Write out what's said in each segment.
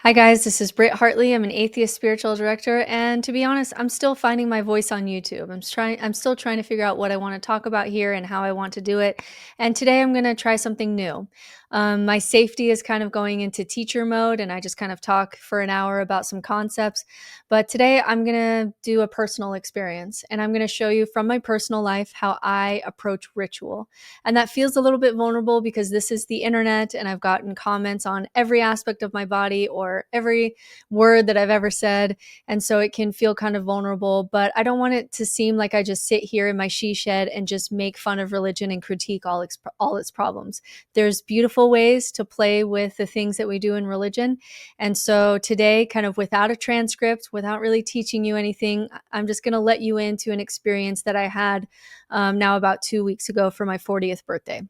Hi guys, this is Britt Hartley. I'm an atheist spiritual director, and to be honest, I'm still finding my voice on YouTube. I'm still trying to figure out what I want to talk about here and how I want to do it. And today I'm going to try something new. My safety is kind of going into teacher mode, and I just kind of talk for an hour about some concepts. But today I'm going to do a personal experience, and I'm going to show you from my personal life how I approach ritual. And that feels a little bit vulnerable because this is the internet, and I've gotten comments on every aspect of my body or every word that I've ever said. And so it can feel kind of vulnerable, but I don't want it to seem like I just sit here in my she shed and just make fun of religion and critique all its problems. There's beautiful ways to play with the things that we do in religion. And so today, kind of without a transcript, without really teaching you anything, I'm just going to let you into an experience that I had now about 2 weeks ago for my 40th birthday.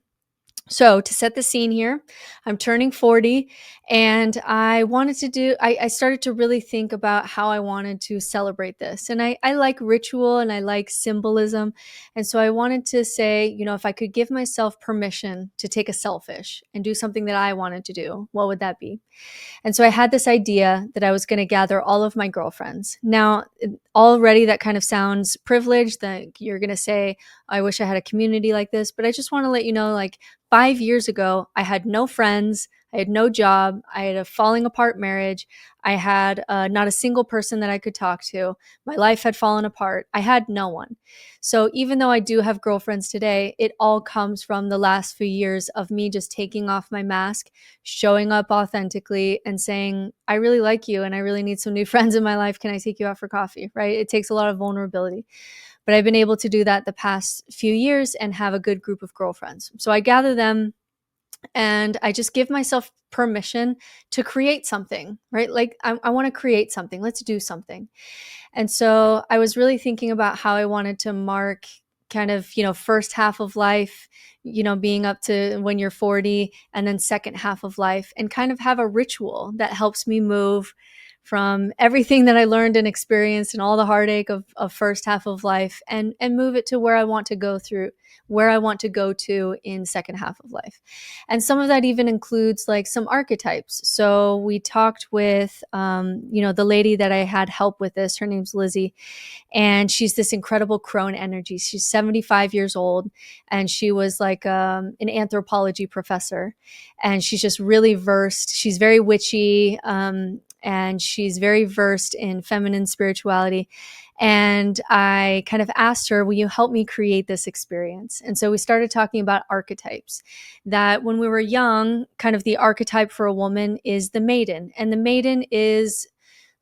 So to set the scene here, I'm turning 40 and I started to really think about how I wanted to celebrate this. And I like ritual and I like symbolism. And so I wanted to say, if I could give myself permission to take a selfish and do something that I wanted to do, what would that be? And so I had this idea that I was going to gather all of my girlfriends. Now, already that kind of sounds privileged, that you're going to say, I wish I had a community like this. But I just want to let you know, like 5 years ago, I had no friends. I had no job. I had a falling apart marriage. I had not a single person that I could talk to. My life had fallen apart. I had no one. So even though I do have girlfriends today, it all comes from the last few years of me just taking off my mask, showing up authentically and saying, I really like you and I really need some new friends in my life. Can I take you out for coffee? Right? It takes a lot of vulnerability. But I've been able to do that the past few years and have a good group of girlfriends. So I gather them and I just give myself permission to create something, right? Like I want to create something. Let's do something. And so I was really thinking about how I wanted to mark kind of, first half of life, being up to when you're 40, and then second half of life, and kind of have a ritual that helps me move from everything that I learned and experienced and all the heartache of first half of life and move it to where I want to go through, where I want to go to in second half of life. And some of that even includes like some archetypes. So we talked with, the lady that I had help with this, her name's Lizzie, and she's this incredible crone energy. She's 75 years old and she was like an anthropology professor, and she's just really versed. She's very witchy, and she's very versed in feminine spirituality. And I kind of asked her, will you help me create this experience? And so we started talking about archetypes, that when we were young, kind of the archetype for a woman is the maiden. And the maiden is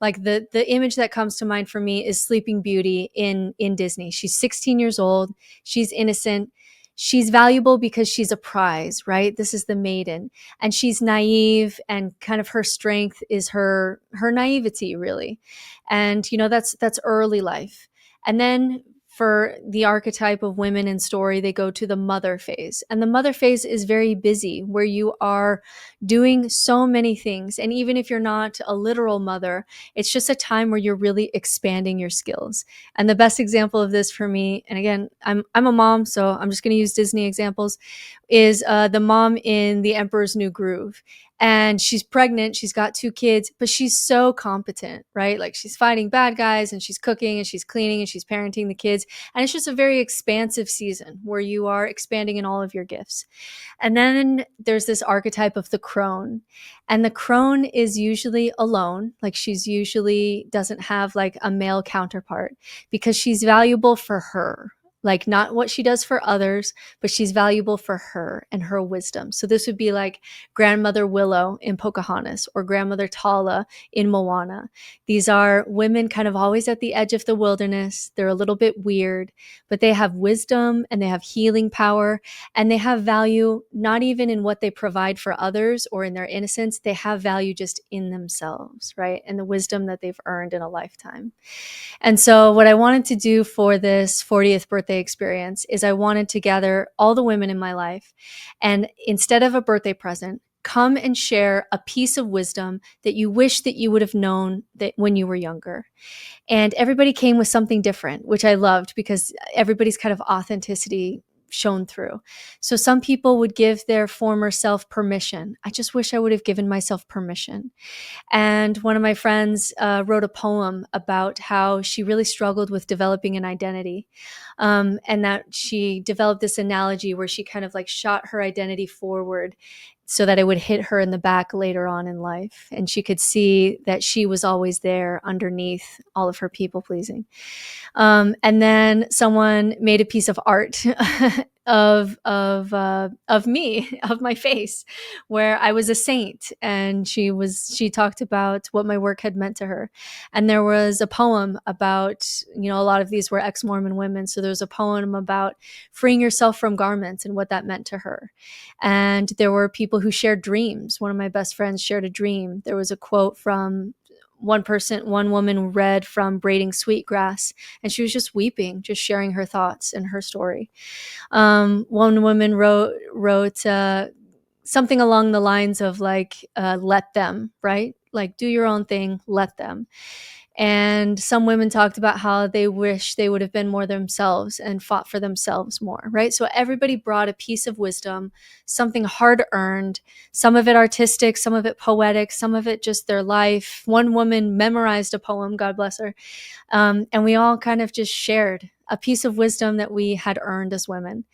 like the image that comes to mind for me is Sleeping Beauty in Disney. She's 16 years old. She's innocent. She's valuable because she's a prize, right? This is the maiden. And she's naive, and kind of her strength is her naivety, really. And that's early life. And then for the archetype of women in story, they go to the mother phase. And the mother phase is very busy, where you are doing so many things. And even if you're not a literal mother, it's just a time where you're really expanding your skills. And the best example of this for me, and again, I'm a mom, so I'm just going to use Disney examples, is the mom in The Emperor's New Groove. And she's pregnant, she's got 2 kids, but she's so competent, right? Like she's fighting bad guys and she's cooking and she's cleaning and she's parenting the kids. And it's just a very expansive season where you are expanding in all of your gifts. And then there's this archetype of the crone. And the crone is usually alone. Like she's usually doesn't have like a male counterpart because she's valuable for her. Like not what she does for others, but she's valuable for her and her wisdom. So this would be like Grandmother Willow in Pocahontas or Grandmother Tala in Moana. These are women kind of always at the edge of the wilderness. They're a little bit weird, but they have wisdom and they have healing power, and they have value not even in what they provide for others or in their innocence. They have value just in themselves, right? And the wisdom that they've earned in a lifetime. And so what I wanted to do for this 40th birthday experience is I wanted to gather all the women in my life, and instead of a birthday present, come and share a piece of wisdom that you wish that you would have known that when you were younger. And everybody came with something different, which I loved because everybody's kind of authenticity shown through. So some people would give their former self permission. I just wish I would have given myself permission. And one of my friends wrote a poem about how she really struggled with developing an identity. And that she developed this analogy where she kind of like shot her identity forward so that it would hit her in the back later on in life. And she could see that she was always there underneath all of her people pleasing. And then someone made a piece of art of me, of my face, where I was a saint, and she talked about what my work had meant to her. And there was a poem about, a lot of these were ex-Mormon women, so there was a poem about freeing yourself from garments and what that meant to her. And there were people who shared dreams. One of my best friends shared a dream. There was a quote from one woman read from Braiding Sweetgrass, and she was just weeping, just sharing her thoughts and her story. One woman wrote something along the lines of like, let them, right? Like, do your own thing, let them. And some women talked about how they wish they would have been more themselves and fought for themselves more, right? So everybody brought a piece of wisdom, something hard earned, some of it artistic, some of it poetic, some of it just their life. One woman memorized a poem, God bless her. And we all kind of just shared a piece of wisdom that we had earned as women.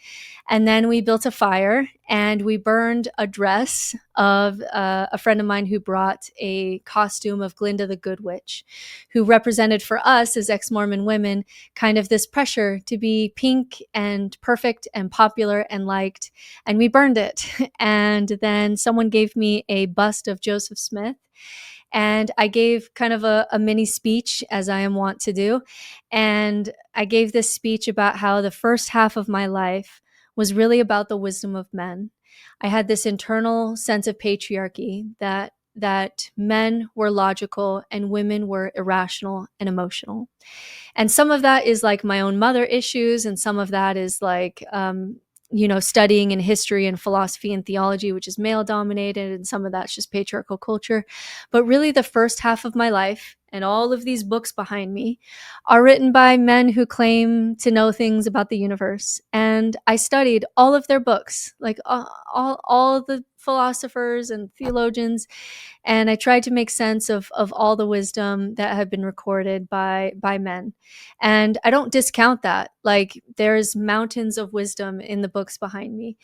And then we built a fire and we burned a dress of a friend of mine who brought a costume of Glinda the Good Witch, who represented for us as ex-Mormon women kind of this pressure to be pink and perfect and popular and liked. And we burned it. And then someone gave me a bust of Joseph Smith. And I gave kind of a mini speech, as I am wont to do. And I gave this speech about how the first half of my life was really about the wisdom of men. I had this internal sense of patriarchy that men were logical and women were irrational and emotional. And some of that is like my own mother issues, and some of that is like studying in history and philosophy and theology, which is male dominated, and some of that's just patriarchal culture. But really the first half of my life and all of these books behind me are written by men who claim to know things about the universe. And I studied all of their books, like all the philosophers and theologians, and I tried to make sense of all the wisdom that had been recorded by men. And I don't discount that. Like, there's mountains of wisdom in the books behind me.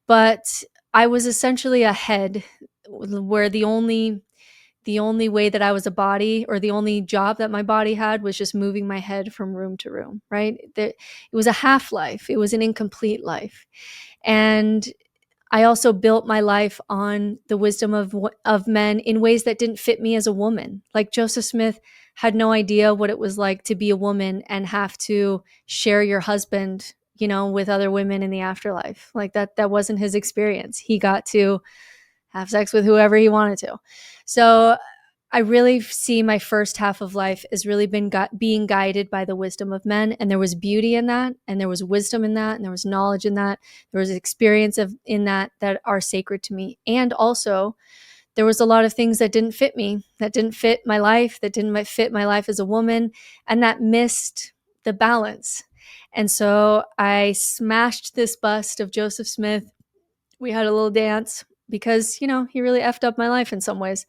But I was essentially a head where the only way that I was a body, or the only job that my body had, was just moving my head from room to room, right? It was a half life. It was an incomplete life. And I also built my life on the wisdom of men in ways that didn't fit me as a woman. Like, Joseph Smith had no idea what it was like to be a woman and have to share your husband, with other women in the afterlife. Like, that wasn't his experience. He got to have sex with whoever he wanted to. So I really see my first half of life as really being guided by the wisdom of men. And there was beauty in that, and there was wisdom in that, and there was knowledge in that. There was experience in that are sacred to me. And also, there was a lot of things that didn't fit me, that didn't fit my life, that didn't fit my life as a woman, and that missed the balance. And so I smashed this bust of Joseph Smith. We had a little dance because, he really effed up my life in some ways.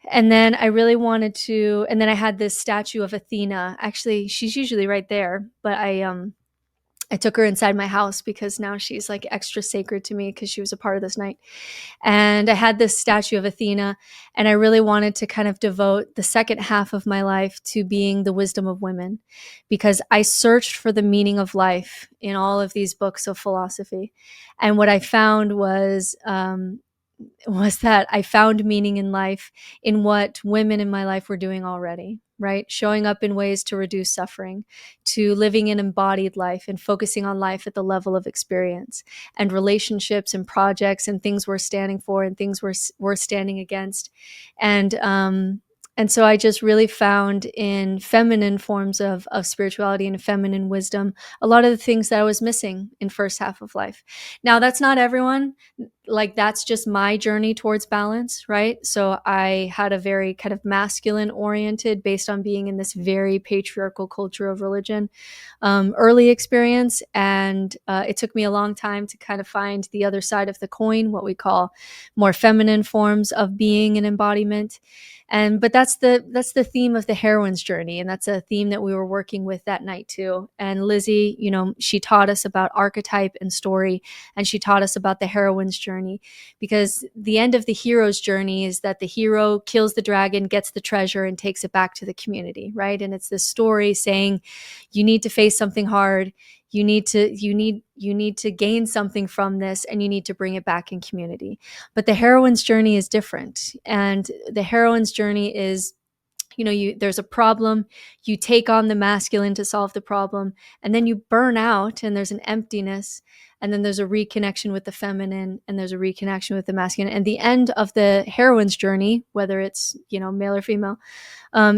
And then I really wanted to, and then I had this statue of Athena. Actually, she's usually right there, but I took her inside my house because now she's like extra sacred to me because she was a part of this night. And I had this statue of Athena, and I really wanted to kind of devote the second half of my life to being the wisdom of women, because I searched for the meaning of life in all of these books of philosophy. And what I found was that I found meaning in life in what women in my life were doing already, right? Showing up in ways to reduce suffering, to living an embodied life and focusing on life at the level of experience, and relationships and projects and things we're standing for and things we're standing against. And so I just really found in feminine forms of spirituality and feminine wisdom a lot of the things that I was missing in first half of life. Now, that's not everyone. like that's just my journey towards balance, right? So I had a very kind of masculine oriented, based on being in this very patriarchal culture of religion, early experience. And it took me a long time to kind of find the other side of the coin, what we call more feminine forms of being and embodiment. And but that's the theme of the heroine's journey, and that's a theme that we were working with that night too. And Lizzie, she taught us about archetype and story, and she taught us about the heroine's journey, because the end of the hero's journey is that the hero kills the dragon, gets the treasure, and takes it back to the community, right? And it's this story saying you need to face something hard, you need to gain something from this, and you need to bring it back in community. But the heroine's journey is different, and the heroine's journey is, there's a problem, you take on the masculine to solve the problem, and then you burn out, and there's an emptiness, and then there's a reconnection with the feminine, and there's a reconnection with the masculine. And the end of the heroine's journey, whether it's male or female,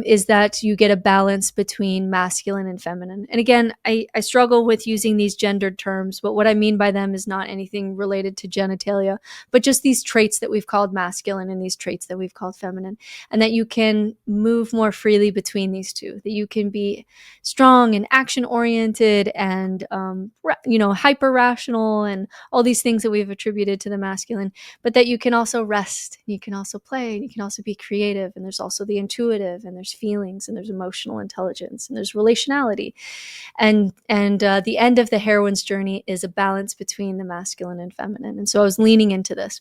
is that you get a balance between masculine and feminine. And again, I struggle with using these gendered terms, but what I mean by them is not anything related to genitalia, but just these traits that we've called masculine and these traits that we've called feminine, and that you can move more freely between these two, that you can be strong and action oriented and hyper rational and all these things that we've attributed to the masculine, but that you can also rest, you can also play, and you can also be creative, and there's also the intuitive, and there's feelings, and there's emotional intelligence, and there's relationality. And the end of the heroine's journey is a balance between the masculine and feminine. And so I was leaning into this.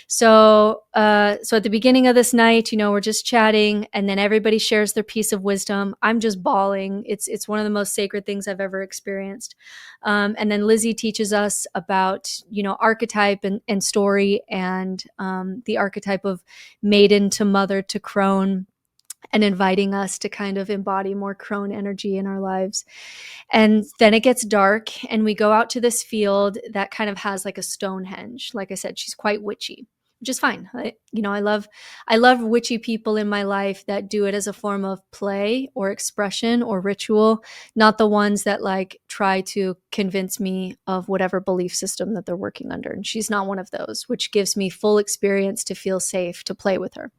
So at the beginning of this night, we're just chatting, and then everybody shares their piece of wisdom. I'm just bawling. It's one of the most sacred things I've ever experienced. And then Lizzie teaches us about, archetype and story, and the archetype of maiden to mother to crone, and inviting us to kind of embody more crone energy in our lives. And then it gets dark, and we go out to this field that kind of has like a Stonehenge. Like I said, she's quite witchy, which is fine. I love witchy people in my life that do it as a form of play or expression or ritual, not the ones that like try to convince me of whatever belief system that they're working under. And she's not one of those, which gives me full experience to feel safe to play with her.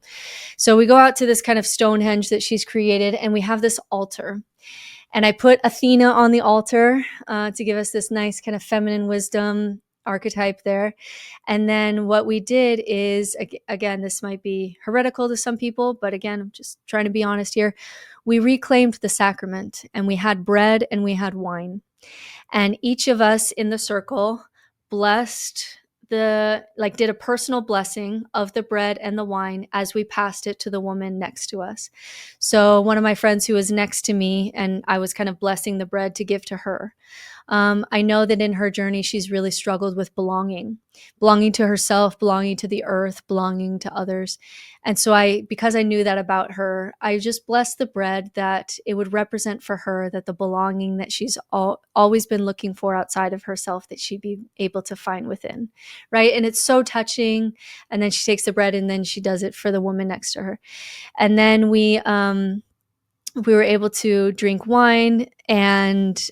So we go out to this kind of Stonehenge that she's created, and we have this altar. And I put Athena on the altar to give us this nice kind of feminine wisdom archetype there. And then what we did is, again, this might be heretical to some people, but again, I'm just trying to be honest here. We reclaimed the sacrament, and we had bread and we had wine. And each of us in the circle blessed did a personal blessing of the bread and the wine as we passed it to the woman next to us. So one of my friends who was next to me, and I was kind of blessing the bread to give to her. I know that in her journey, she's really struggled with belonging to herself, belonging to the earth, belonging to others. And so because I knew that about her, I just blessed the bread that it would represent for her that the belonging that she's always been looking for outside of herself, that she'd be able to find within, right? And it's so touching. And then she takes the bread, and then she does it for the woman next to her. And then we were able to drink wine and,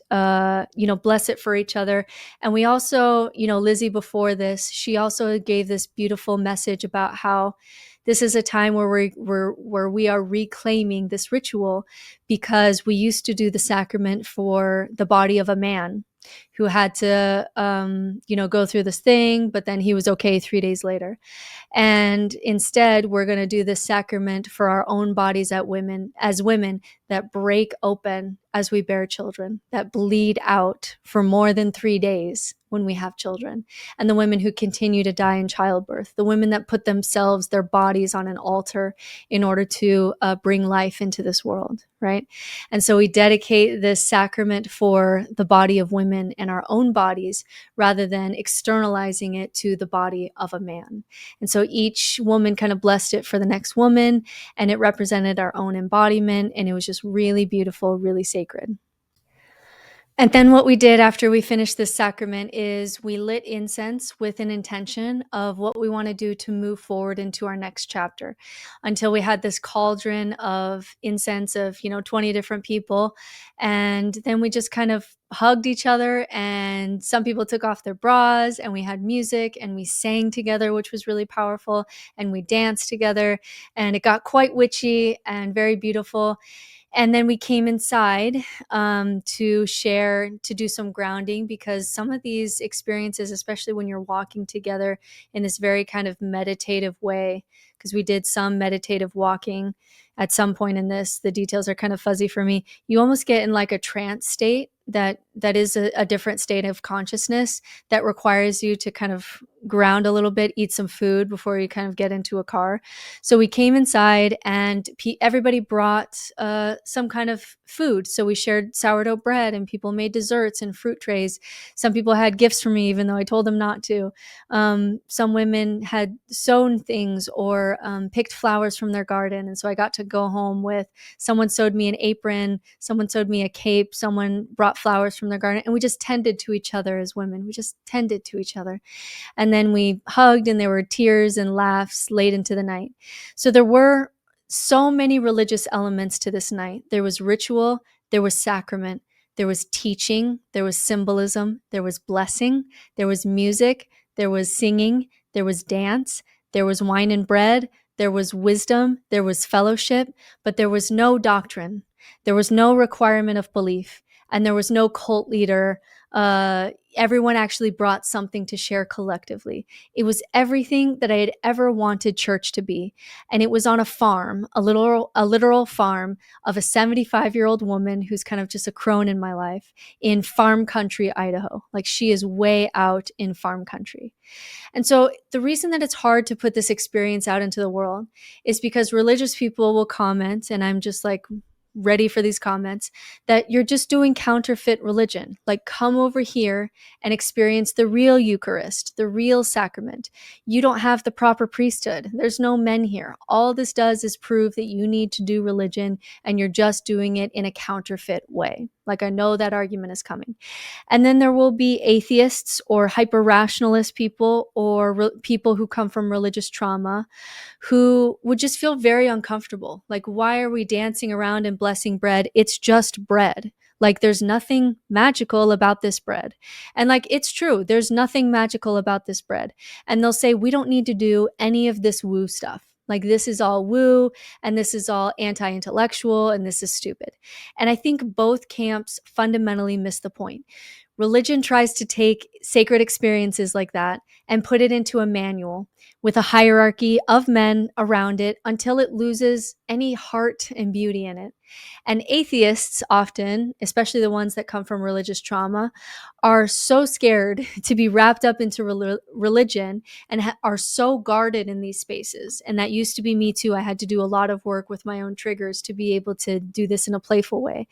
bless it for each other. And we also, Lizzie before this, she also gave this beautiful message about how this is a time where we are reclaiming this ritual, because we used to do the sacrament for the body of a man who had to, go through this thing, but then he was okay 3 days later. And instead, we're going to do this sacrament for our own bodies as women that break open as we bear children, that bleed out for more than 3 days when we have children, and the women who continue to die in childbirth, the women that put themselves, their bodies on an altar in order to bring life into this world, right? And so we dedicate this sacrament for the body of women and our own bodies, rather than externalizing it to the body of a man. And so each woman kind of blessed it for the next woman, and it represented our own embodiment, and it was just really beautiful, really sacred. And then what we did after we finished this sacrament is we lit incense with an intention of what we want to do to move forward into our next chapter, until we had this cauldron of incense of, 20 different people. And then we just kind of hugged each other, and some people took off their bras, and we had music, and we sang together, which was really powerful, and we danced together, and it got quite witchy and very beautiful. And then we came inside to share, to do some grounding, because some of these experiences, especially when you're walking together in this very kind of meditative way, because we did some meditative walking at some point in this, the details are kind of fuzzy for me. You almost get in like a trance state that is a different state of consciousness that requires you to kind of ground a little bit, eat some food before you kind of get into a car. So we came inside, and everybody brought some kind of food. So we shared sourdough bread, and people made desserts and fruit trays. Some people had gifts for me, even though I told them not to. Some women had sewn things or picked flowers from their garden. And so I got to go home with, someone sewed me an apron, someone sewed me a cape, someone brought flowers from their garden. And we just tended to each other as women. We just tended to each other. And then we hugged, and there were tears and laughs late into the night. So there were so many religious elements to this night. There was ritual, there was sacrament, there was teaching, there was symbolism, there was blessing, there was music, there was singing, there was dance, there was wine and bread, there was wisdom, there was fellowship, but there was no doctrine. There was no requirement of belief, and there was no cult leader. Everyone actually brought something to share collectively. It was everything that I had ever wanted church to be. And it was on a farm, a literal farm of a 75-year-old woman who's kind of just a crone in my life, in farm country, Idaho. Like, she is way out in farm country. And so the reason that it's hard to put this experience out into the world is because religious people will comment, and I'm just like ready for these comments, that you're just doing counterfeit religion. Like, come over here and experience the real Eucharist, the real sacrament. You don't have the proper priesthood. There's no men here. All this does is prove that you need to do religion, and you're just doing it in a counterfeit way. Like, I know that argument is coming. And then there will be atheists or hyper-rationalist people, or people who come from religious trauma, who would just feel very uncomfortable. Like, why are we dancing around and blessing bread? It's just bread. Like, there's nothing magical about this bread. And like, it's true, there's nothing magical about this bread. And they'll say, we don't need to do any of this woo stuff. Like, this is all woo, and this is all anti-intellectual, and this is stupid. And I think both camps fundamentally miss the point. Religion tries to take sacred experiences like that and put it into a manual with a hierarchy of men around it until it loses any heart and beauty in it. And atheists often, especially the ones that come from religious trauma, are so scared to be wrapped up into religion and are so guarded in these spaces. And that used to be me too. I had to do a lot of work with my own triggers to be able to do this in a playful way,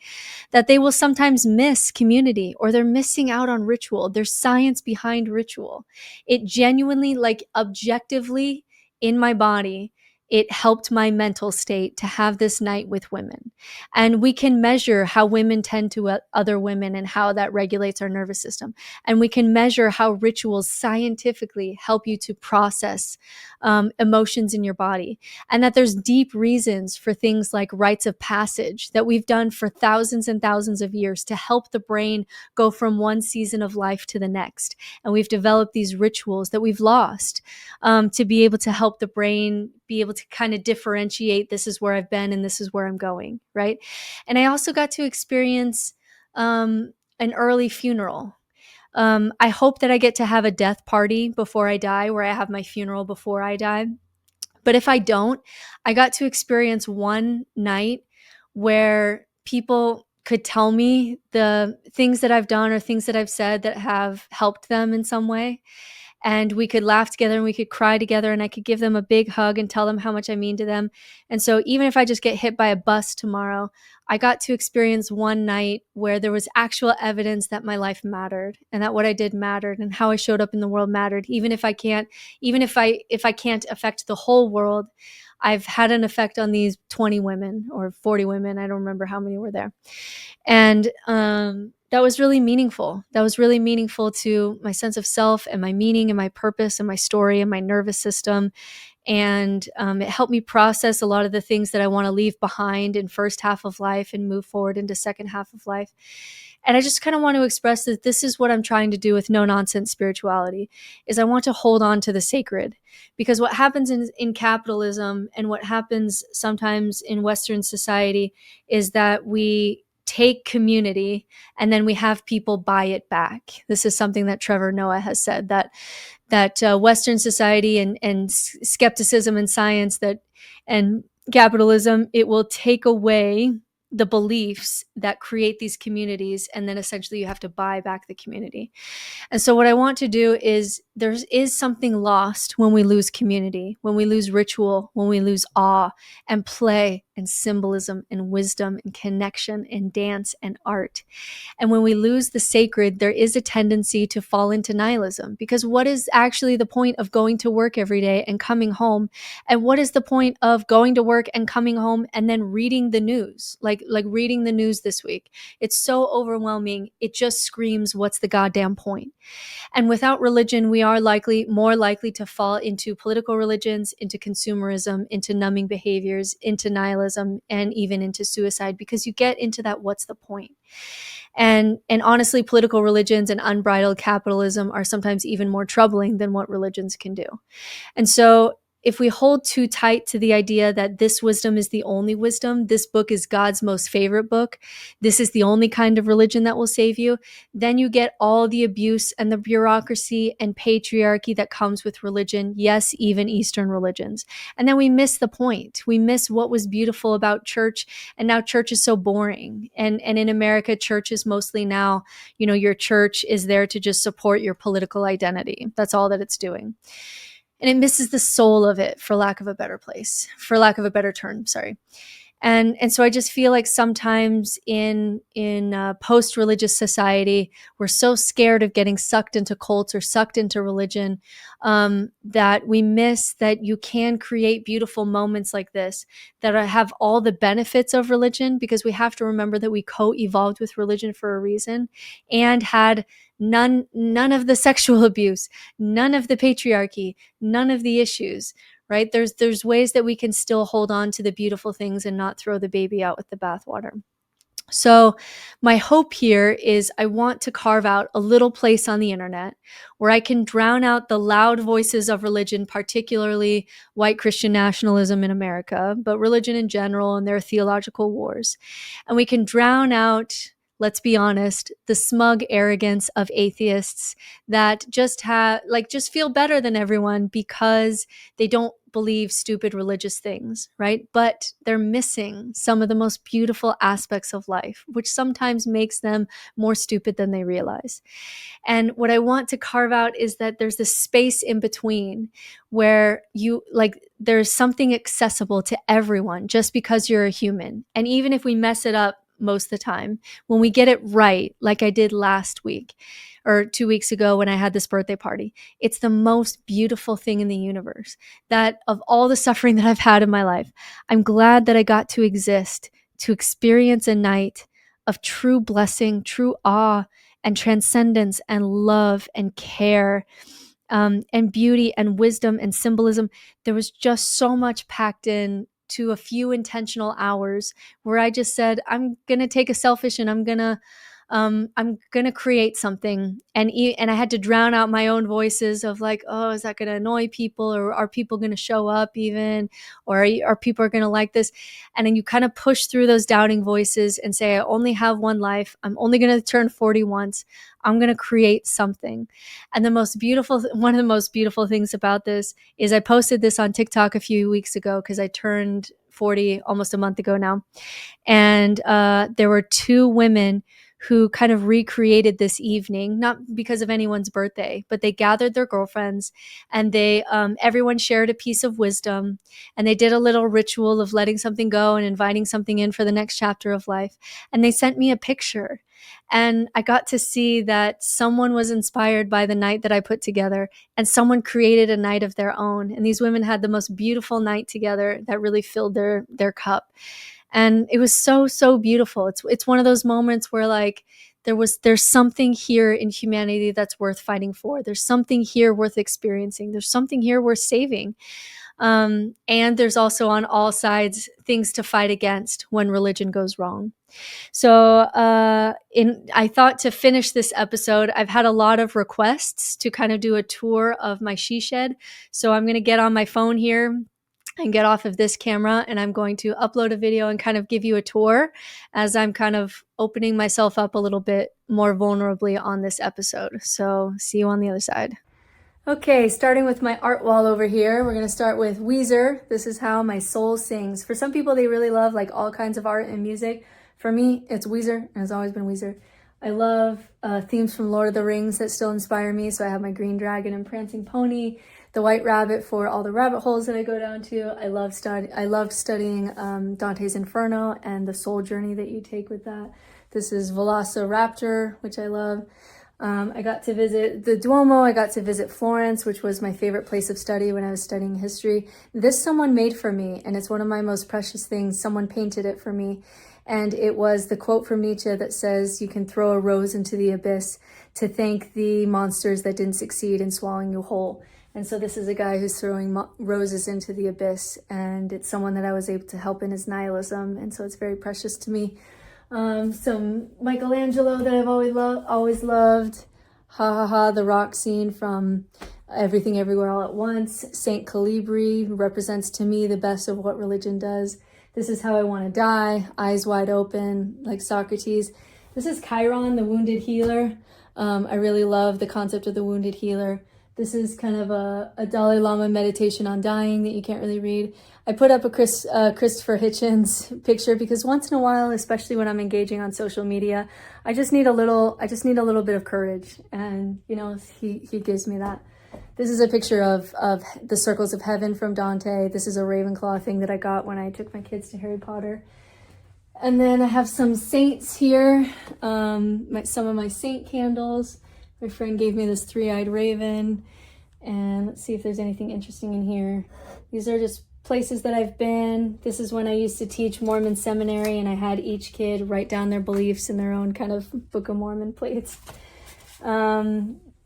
that they will sometimes miss community, or they're missing out on ritual. There's science behind ritual. It genuinely, like, objectively in my body, it helped my mental state to have this night with women. And we can measure how women tend to other women and how that regulates our nervous system. And we can measure how rituals scientifically help you to process emotions in your body. And that there's deep reasons for things like rites of passage that we've done for thousands and thousands of years to help the brain go from one season of life to the next. And we've developed these rituals that we've lost to be able to help the brain be able to kind of differentiate, this is where I've been and this is where I'm going, right? And I also got to experience an early funeral. I hope that I get to have a death party before I die, where I have my funeral before I die. But if I don't, I got to experience one night where people could tell me the things that I've done or things that I've said that have helped them in some way. And we could laugh together and we could cry together, and I could give them a big hug and tell them how much I mean to them. And so even if I just get hit by a bus tomorrow, I got to experience one night where there was actual evidence that my life mattered, and that what I did mattered, and how I showed up in the world mattered. Even if I can't affect the whole world, I've had an effect on these 20 women or 40 women. I don't remember how many were there. And that was really meaningful. That was really meaningful to my sense of self and my meaning and my purpose and my story and my nervous system. And it helped me process a lot of the things that I want to leave behind in first half of life and move forward into second half of life. And I just kind of want to express that this is what I'm trying to do with no nonsense spirituality, is I want to hold on to the sacred. Because what happens in capitalism and what happens sometimes in Western society is that we take community and then we have people buy it back. This is something that Trevor Noah has said, that Western society and skepticism and science and capitalism, it will take away the beliefs that create these communities, and then essentially you have to buy back the community. And so what I want to do is, there is something lost when we lose community, when we lose ritual, when we lose awe and play and symbolism and wisdom and connection and dance and art. And when we lose the sacred, there is a tendency to fall into nihilism, because what is actually the point of going to work every day and coming home? And what is the point of going to work and coming home and then reading the news? Like reading the news this week. It's so overwhelming. It just screams, what's the goddamn point? And without religion, we are more likely to fall into political religions, into consumerism, into numbing behaviors, into nihilism, and even into suicide, because you get into that, what's the point? And honestly, political religions and unbridled capitalism are sometimes even more troubling than what religions can do. And so if we hold too tight to the idea that this wisdom is the only wisdom, this book is God's most favorite book, this is the only kind of religion that will save you, then you get all the abuse and the bureaucracy and patriarchy that comes with religion, yes, even Eastern religions. And then we miss the point. We miss what was beautiful about church, and now church is so boring. And in America, church is mostly now, your church is there to just support your political identity. That's all that it's doing. And it misses the soul of it, for lack of a better term, sorry. And so I just feel like sometimes in post-religious society, we're so scared of getting sucked into cults or sucked into religion, that we miss that you can create beautiful moments like this that have all the benefits of religion, because we have to remember that we co-evolved with religion for a reason and had none of the sexual abuse, none of the patriarchy, none of the issues, right? There's ways that we can still hold on to the beautiful things and not throw the baby out with the bathwater. So my hope here is, I want to carve out a little place on the internet where I can drown out the loud voices of religion, particularly white Christian nationalism in America, but religion in general and their theological wars. And we can drown out, let's be honest, the smug arrogance of atheists that just feel better than everyone because they don't believe stupid religious things, right? But they're missing some of the most beautiful aspects of life, which sometimes makes them more stupid than they realize. And what I want to carve out is that there's this space in between where there's something accessible to everyone just because you're a human. And even if we mess it up most of the time, when we get it right, like I did last week or 2 weeks ago when I had this birthday party, it's the most beautiful thing in the universe. That of all the suffering that I've had in my life, I'm glad that I got to exist, to experience a night of true blessing, true awe, and transcendence, and love, and care, and beauty, and wisdom, and symbolism. There was just so much packed in to a few intentional hours where I just said, I'm going to take a selfish and I'm going to create something. And I had to drown out my own voices of like, oh, is that going to annoy people? Or are people going to show up even? Or are people going to like this? And then you kind of push through those doubting voices and say, I only have one life. I'm only going to turn 40 once. I'm going to create something. And one of the most beautiful things about this is I posted this on TikTok a few weeks ago because I turned 40 almost a month ago now. And there were two women who kind of recreated this evening, not because of anyone's birthday, but they gathered their girlfriends and they everyone shared a piece of wisdom, and they did a little ritual of letting something go and inviting something in for the next chapter of life. And they sent me a picture, and I got to see that someone was inspired by the night that I put together, and someone created a night of their own. And these women had the most beautiful night together that really filled their cup. And it was so, so beautiful. It's one of those moments where like there's something here in humanity that's worth fighting for. There's something here worth experiencing. There's something here worth saving. And there's also on all sides things to fight against when religion goes wrong. So I thought to finish this episode, I've had a lot of requests to kind of do a tour of my she shed. So I'm going to get on my phone here and get off of this camera, and I'm going to upload a video and kind of give you a tour as I'm kind of opening myself up a little bit more vulnerably on this episode. So see you on the other side. Okay, starting with my art wall over here, we're going to start with Weezer. This is how my soul sings. For some people, they really love like all kinds of art and music. For me, it's Weezer, and it's always been Weezer. I love themes from Lord of the Rings that still inspire me. So I have my green dragon and prancing pony, the white rabbit for all the rabbit holes that I go down to. I loved studying Dante's Inferno and the soul journey that you take with that. This is Velociraptor, which I love. I got to visit the Duomo. I got to visit Florence, which was my favorite place of study when I was studying history. This someone made for me, and it's one of my most precious things. Someone painted it for me. And it was the quote from Nietzsche that says, "You can throw a rose into the abyss to thank the monsters that didn't succeed in swallowing you whole." And so this is a guy who's throwing roses into the abyss, and it's someone that I was able to help in his nihilism. And so it's very precious to me. Some Michelangelo that I've always loved. Ha ha ha, the rock scene from Everything Everywhere All at Once. Saint Calibri represents to me the best of what religion does. This is How I Want to Die, eyes wide open, like Socrates. This is Chiron, the wounded healer. I really love the concept of the wounded healer. This is kind of a Dalai Lama meditation on dying that you can't really read. I put up a Christopher Hitchens picture because once in a while, especially when I'm engaging on social media, I just need a little bit of courage, and he gives me that. This is a picture of the Circles of Heaven from Dante. This is a Ravenclaw thing that I got when I took my kids to Harry Potter. And then I have some saints here, some of my saint candles. My friend gave me this three-eyed raven. And let's see if there's anything interesting in here. These are just places that I've been. This is when I used to teach Mormon seminary, and I had each kid write down their beliefs in their own kind of Book of Mormon plates.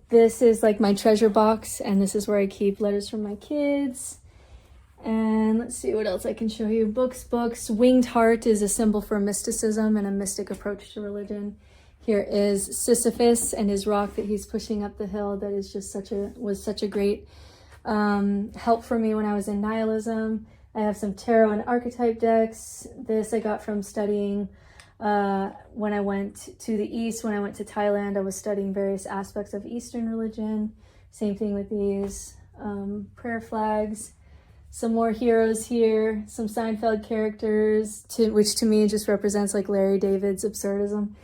This is like my treasure box, and this is where I keep letters from my kids. And let's see what else I can show you. Books. Winged heart is a symbol for mysticism and a mystic approach to religion. Here is Sisyphus and his rock that he's pushing up the hill. That is just was such a great help for me when I was in nihilism. I have some tarot and archetype decks. This I got from studying when I went to the East. When I went to Thailand, I was studying various aspects of Eastern religion. Same thing with these prayer flags. Some more heroes here, some Seinfeld characters, which to me just represents like Larry David's absurdism.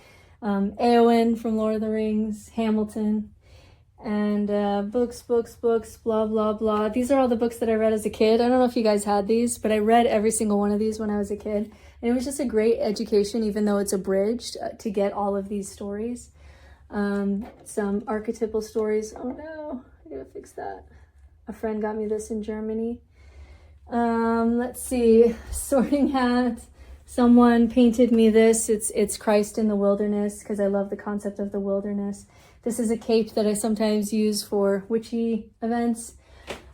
Eowyn from Lord of the Rings, Hamilton, and books, blah, blah, blah. These are all the books that I read as a kid. I don't know if you guys had these, but I read every single one of these when I was a kid. And it was just a great education, even though it's abridged, to get all of these stories. Some archetypal stories. Oh no, I gotta fix that. A friend got me this in Germany. Let's see, sorting hat. Someone painted me this. It's Christ in the wilderness, because I love the concept of the wilderness. This is a cape that I sometimes use for witchy events.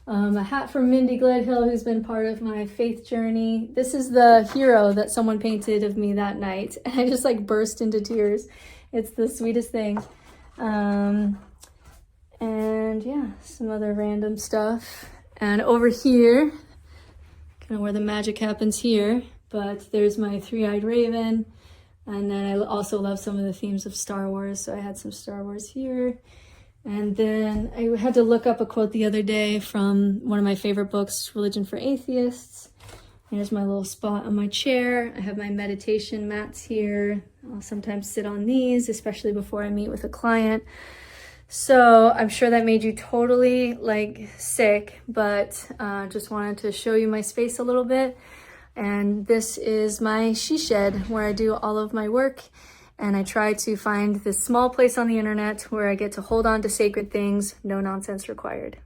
A hat from Mindy Gledhill, who's been part of my faith journey. This is the hero that someone painted of me that night, and I just like burst into tears. It's the sweetest thing. And yeah, some other random stuff. And over here, kind of where the magic happens here, but there's my three-eyed raven. And then I also love some of the themes of Star Wars, so I had some Star Wars here. And then I had to look up a quote the other day from one of my favorite books, Religion for Atheists. Here's my little spot on my chair. I have my meditation mats here. I'll sometimes sit on these, especially before I meet with a client. So I'm sure that made you totally like sick, but just wanted to show you my space a little bit. And this is my she shed where I do all of my work, and I try to find this small place on the internet where I get to hold on to sacred things, no nonsense required.